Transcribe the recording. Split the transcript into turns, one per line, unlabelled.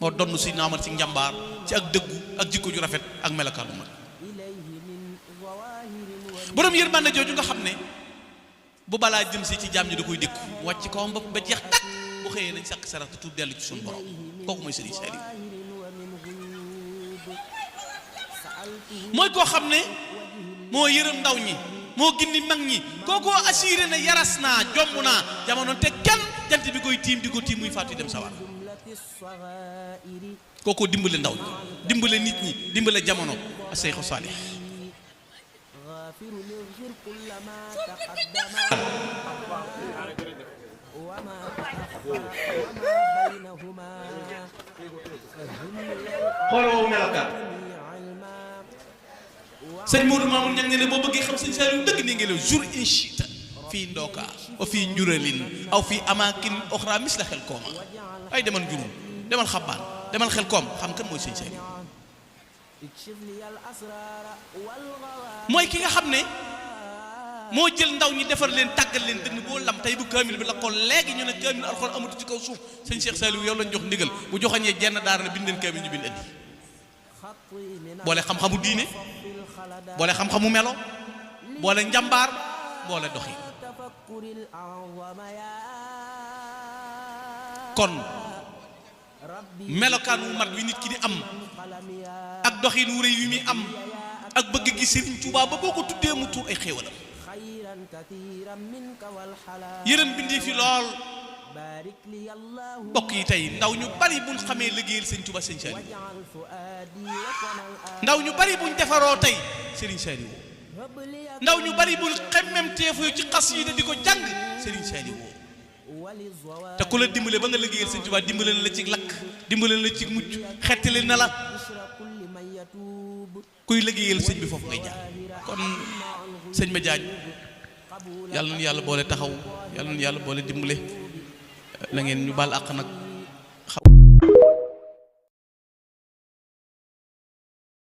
moo donn si naamal ci njàmbaar ci ak dëggu ak jikko ju rafet ak melokaanu mat borom yërmande jooju nga xam ne bu balaa jëm si ci jaam ñi da koy dékku mu wàcc kawam ba jeex tàkk bu xëyee nañ sàkk sarax tuub dellu ci suñu borom kooku mooy Serigne Saliou mooy koo xam ne moo yërëm ndaw ñi moo gindi mag ñi kookoo assuré ne yaras naa jomb naa jamono te kenn jant bi koy tiim di ko tiim muy fàttu dem sawar kookoo dimbale ndaw ñi dimbale nit ñi dimbale jamono a Seyxu Saalix xooloo melokaan sëñ Modou Mamoun ñang ne boo bëggee xam sëñ Saliou dëgg ni ngeen jour inchita fii ndooka wa fii njuralin aw fii amakin oxra mis la xel kooma ay demal njurul demal xabbaan demal xel koom xam kan mooy sëñ Saliou mooy ki nga xam ne moo jël ndaw ñi defar leen tàggal leen dënn boo lam tey bu kaamil bi la ko léegi ñu ne kaamil alxuraan amatu ci kaw suuf sëñ Cheikh Saliou yow lañ jox ndigal bu joxañee jenn daara na bind leen kaamil ñu bind indi boole xam-xamu diine boole xam-xamu melo boole njàmbaar boole doxi kon melokaan wu mat wi nit ki di am ak doxin wu rëy wi muy am ak bëgg gi Serigne Touba ba boo ko tuddee mu tuur ay xéewalam yërëm bindi fi lool bokk yi tey ndaw ñu bari buñ xamee liggéeyal Serigne Touba Serigne Saliou ndaw ñu bari buñ defaroo tey Serigne Saliou ndaw ñu bari buñ xemmem teefu ci xas yi di ko jàng Serigne Saliou te ku la dimbale ba nga liggéeyal Serigne Touba dimbale na la ci lakk dimbale na la ci mucc xettali na la kuy liggéeyal sëñ bi foofu ngay jaar kon sëñ ma jaaj yàlla na yàlla boole taxaw yàlla na yàlla boole dimbale na ngeen ñu baal àq nag